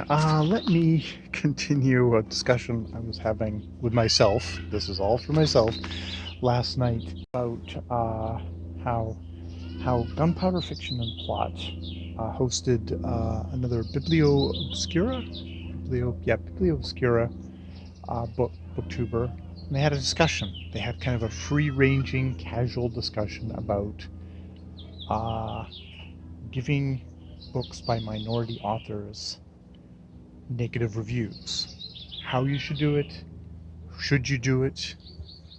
Let me continue a discussion I was having with myself. This is all for myself last night about how Gunpowder Fiction and Plot hosted another Biblio Obscura booktuber, and they had a discussion. They had kind of a free-ranging, casual discussion about uh, giving books by minority authors negative reviews. How you should do it, should you do it,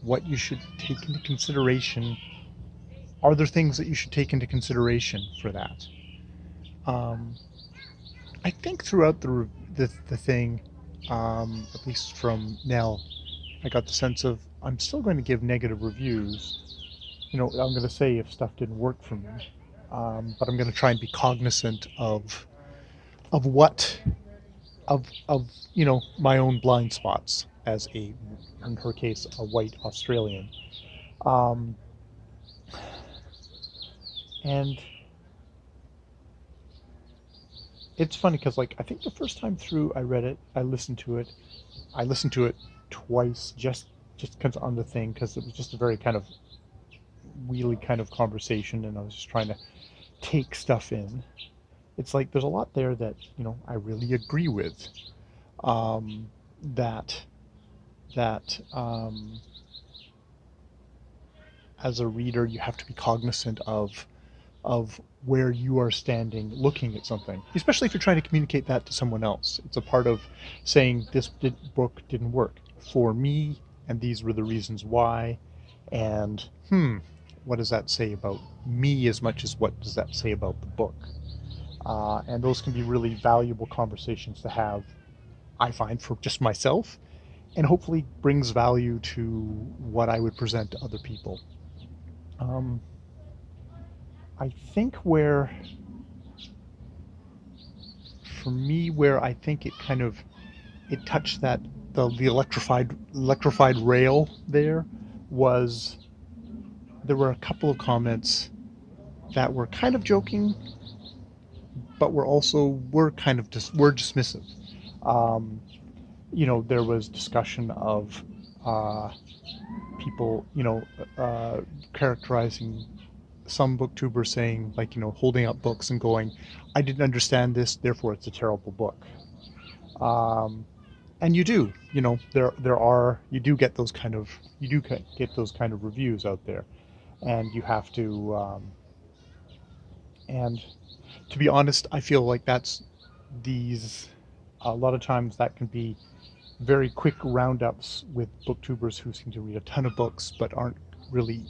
what you should take into consideration. Are there things that you should take into consideration for that? Um, I think throughout the thing, at least from Nell, I got the sense of I'm still going to give negative reviews. I'm going to say if stuff didn't work for me, but I'm going to try and be cognizant of what of my own blind spots as in her case, a white Australian. Um, and it's funny because I think the first time through I read it, I listened to it twice just because on the thing, because it was just a very kind of wheelie kind of conversation, and I was just trying to take stuff in. It's like there's a lot there that I really agree with. Um, that that as a reader you have to be cognizant of where you are standing looking at something, especially if you're trying to communicate that to someone else. It's a part of saying this book didn't work for me, and these were the reasons why. And what does that say about me as much as what does that say about the book? And those can be really valuable conversations to have, I find, for just myself, and hopefully brings value to what I would present to other people. Um, I think for me, where I think it touched the electrified rail there was there were a couple of comments that were kind of joking, but were kind of were dismissive. Um, there was discussion of people, characterizing some booktubers saying, holding up books and going, I didn't understand this, therefore it's a terrible book. And you do, you do get those kind of reviews out there, and you have to, and to be honest, I feel like a lot of times that can be very quick roundups with booktubers who seem to read a ton of books but aren't really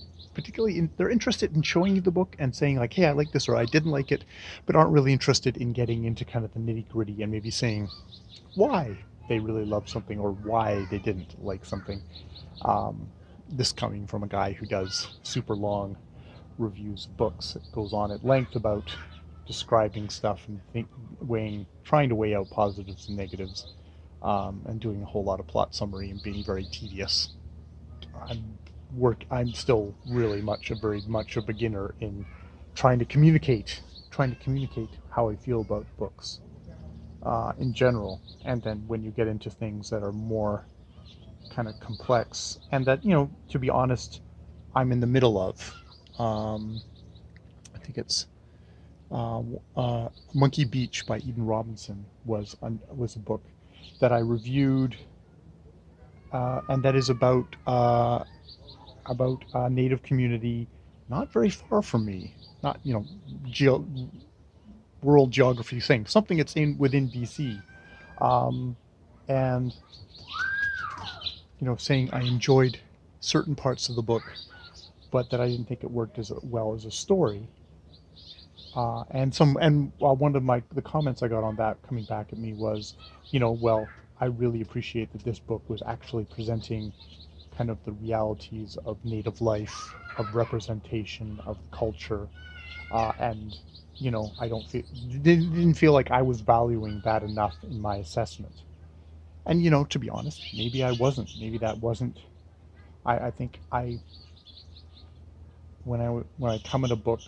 they're interested in showing you the book and saying hey, I like this or I didn't like it, but aren't really interested in getting into kind of the nitty gritty and maybe saying why they really love something or why they didn't like something. This coming from a guy who does super long reviews of books. It goes on at length about describing stuff and trying to weigh out positives and negatives, and doing a whole lot of plot summary and being very tedious. I'm still very much a beginner in trying to communicate how I feel about books in general, and then when you get into things that are more kind of complex and that to be honest, I'm in the middle of. I think it's Monkey Beach by Eden Robinson was a book that I reviewed, and that is about a native community not very far from me, not world geography thing, something that's within BC, and saying I enjoyed certain parts of the book, but that I didn't think it worked as well as a story. And one of the comments I got on that coming back at me was, well, I really appreciate that this book was actually presenting kind of the realities of native life, of representation, of culture, and I didn't feel like I was valuing that enough in my assessment. And to be honest, maybe I wasn't. Maybe that wasn't. I think when I come at a book,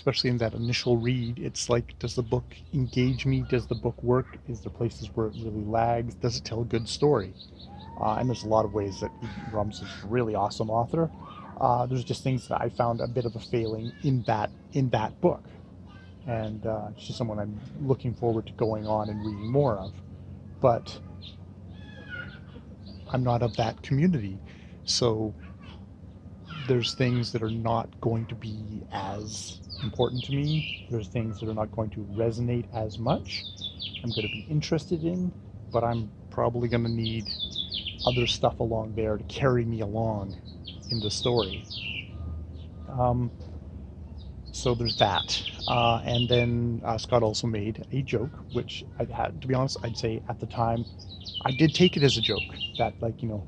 especially in that initial read, it's like, does the book engage me? Does the book work? Is there places where it really lags? Does it tell a good story? And there's a lot of ways that Rums is a really awesome author. There's just things that I found a bit of a failing in that book, and she's someone I'm looking forward to going on and reading more of. But I'm not of that community, so there's things that are not going to be as important to me. There's things that are not going to resonate as much. I'm going to be interested in, but I'm probably going to need other stuff along there to carry me along in the story. So there's that. And then Scott also made a joke, which I had, to be honest, I'd say at the time, I did take it as a joke. That, like, you know,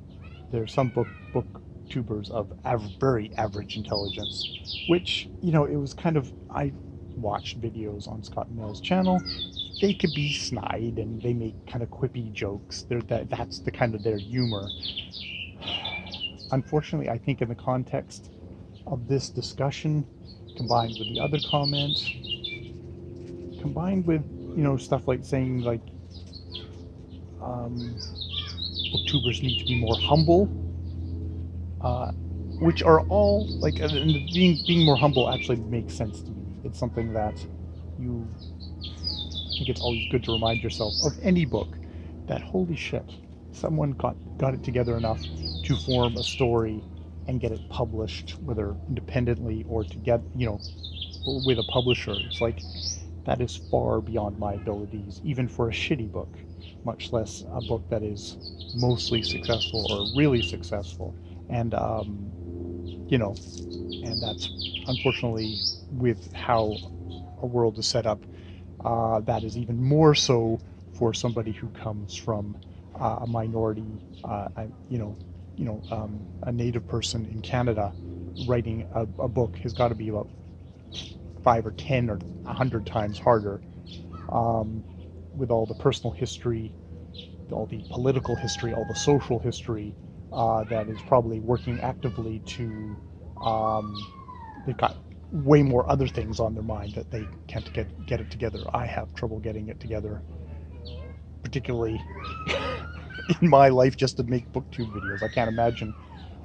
there's some booktubers of very average intelligence, which, you know, it was kind of, I watched videos on Scott and Mel's channel. They could be snide and they make kind of quippy jokes. That's the kind of their humor. Unfortunately, I think in the context of this discussion, combined with the other comment, combined with, you know, stuff like saying like booktubers need to be more humble, which are all like, being more humble actually makes sense to me. It's something that I think it's always good to remind yourself of any book that, holy shit, someone got it together enough to form a story and get it published, whether independently or together, you know, with a publisher. It's like, that is far beyond my abilities, even for a shitty book, much less a book that is mostly successful or really successful. And, you know, and that's unfortunately with how our world is set up, that is even more so for somebody who comes from a minority, a native person in Canada. Writing a book has got to be about 5 or 10 or 100 times harder, with all the personal history, all the political history, all the social history, that is probably working actively to, they've got way more other things on their mind that they can't get it together. I have trouble getting it together, particularly in my life, just to make booktube videos. I can't imagine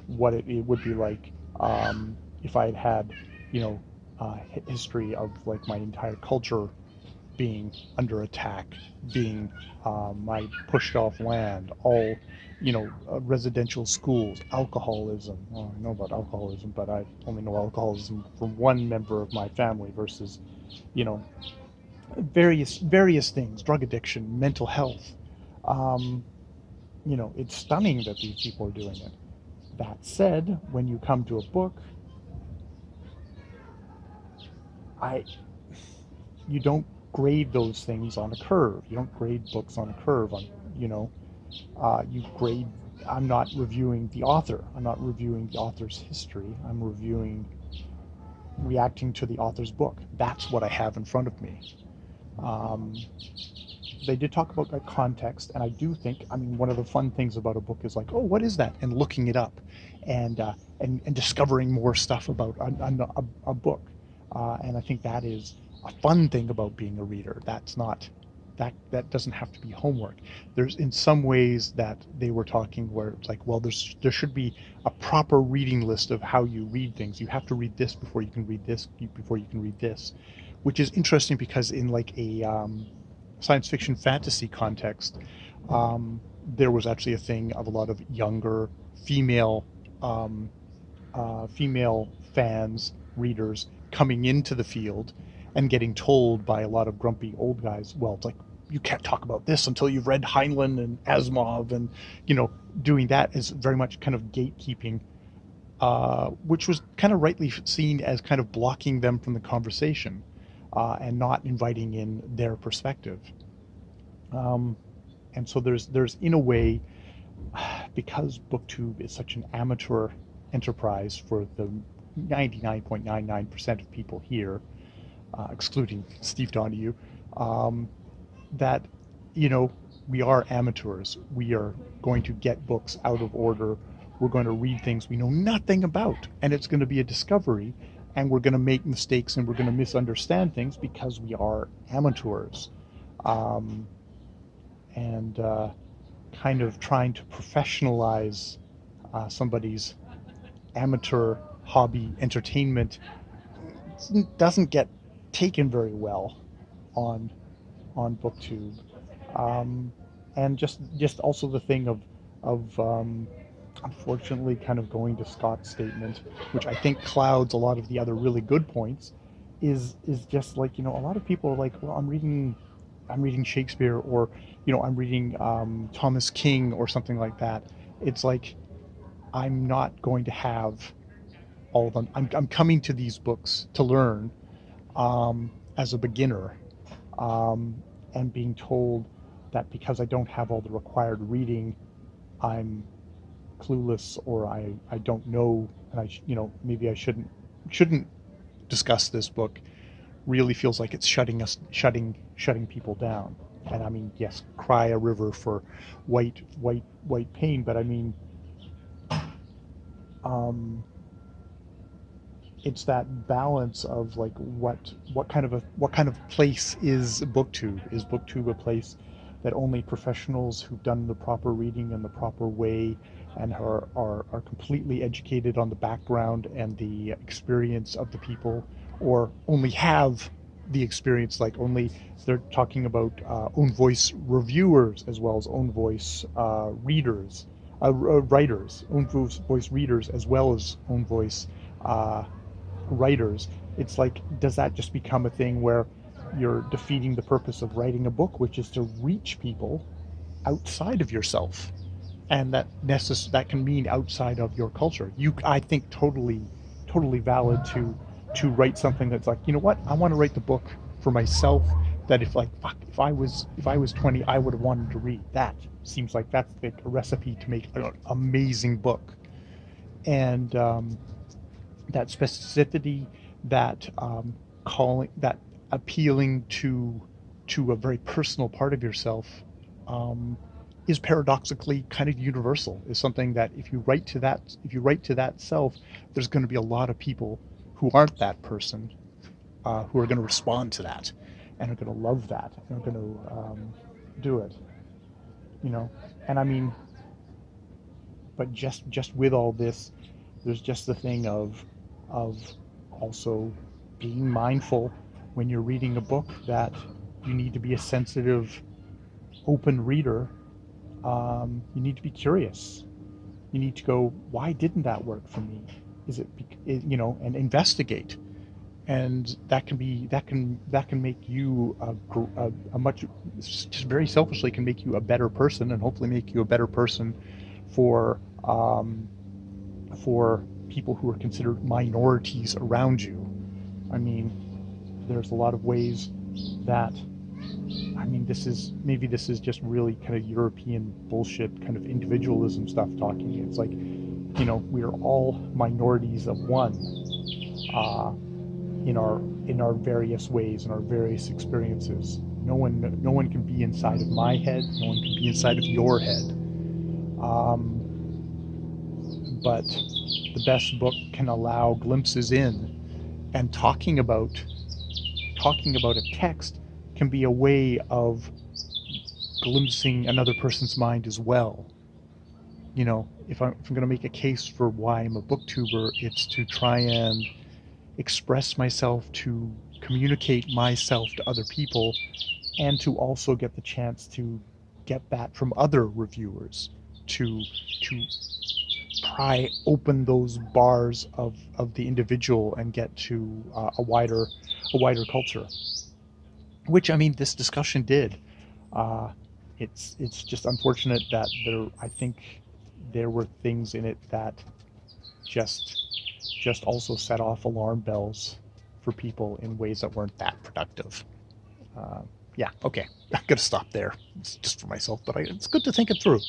what it would be like if I had, you know, history of like my entire culture being under attack, being my pushed off land, all, you know, residential schools, alcoholism. Well, I know about alcoholism, but I only know alcoholism from one member of my family versus, you know, various things, drug addiction, mental health. You know, it's stunning that these people are doing it. That said, when you come to a book, you don't grade those things on a curve. You don't grade books on a curve. You grade. I'm not reviewing the author. I'm not reviewing the author's history. I'm reacting to the author's book. That's what I have in front of me. They did talk about like context, and I do think, I mean, one of the fun things about a book is like, oh, what is that? And looking it up, and discovering more stuff about a book. And I think that is a fun thing about being a reader. That doesn't have to be homework. There's in some ways that they were talking where it's like, well, there should be a proper reading list of how you read things. You have to read this before you can read this, before you can read this, which is interesting because in like a science fiction fantasy context, there was actually a thing of a lot of younger female fans, readers, coming into the field and getting told by a lot of grumpy old guys, well, it's like, you can't talk about this until you've read Heinlein and Asimov, and, you know, doing that is very much kind of gatekeeping, which was kind of rightly seen as kind of blocking them from the conversation, and not inviting in their perspective. And so there's in a way, because Booktube is such an amateur enterprise for the 99.99% of people here, excluding Steve Donahue, that, you know, we are amateurs. We are going to get books out of order. We're going to read things we know nothing about, and it's going to be a discovery and we're going to make mistakes and we're going to misunderstand things because we are amateurs. And kind of trying to professionalize somebody's amateur hobby entertainment doesn't get taken very well on Booktube. And just also the thing of unfortunately kind of going to Scott's statement, which I think clouds a lot of the other really good points, is just like, a lot of people are like, well, I'm reading Shakespeare, or I'm reading Thomas King or something like that. It's like, I'm not going to have all of them. I'm coming to these books to learn as a beginner, and being told that because I don't have all the required reading, I'm clueless, or I don't know, and maybe I shouldn't discuss this book, really feels like it's shutting people down. And I mean, yes, cry a river for white pain, but I mean, it's that balance of like what kind of place is Booktube? Is Booktube a place that only professionals who've done the proper reading in the proper way and are completely educated on the background and the experience of the people, or only have the experience, like only they're talking about own voice reviewers as well as own voice readers, writers, own voice readers as well as own voice writers. It's like, does that just become a thing where you're defeating the purpose of writing a book, which is to reach people outside of yourself? And that can mean outside of your culture. I think totally valid to write something that's like, you know what, I want to write the book for myself, that if I was 20, I would have wanted to read. That seems like that's like a recipe to make an amazing book. And that specificity, that that appealing to a very personal part of yourself, is paradoxically kind of universal. Is something that if you write to that self, there's going to be a lot of people who aren't that person, who are going to respond to that and are going to love that and are going to do it. And I mean, but just with all this, there's just the thing of also being mindful when you're reading a book that you need to be a sensitive, open reader. You need to be curious. You need to go, why didn't that work for me? Is it, and investigate. And that can make you a much, just very selfishly, can make you a better person, and hopefully make you a better person for people who are considered minorities around you. I mean, there's a lot of ways that, I mean, this is just really kind of European bullshit, kind of individualism stuff talking. It's like, we are all minorities of one, in our various ways, in our various experiences. No one can be inside of my head. No one can be inside of your head. But the best book can allow glimpses in, and talking about a text can be a way of glimpsing another person's mind as well. If I'm going to make a case for why I'm a booktuber, it's to try and express myself, to communicate myself to other people, and to also get the chance to get that from other reviewers, to pry open those bars of the individual and get to a wider culture, which, I mean, this discussion did. It's just unfortunate that I think there were things in it that just also set off alarm bells for people in ways that weren't that productive. Yeah, okay, I'm gonna stop there. It's just for myself, but it's good to think it through.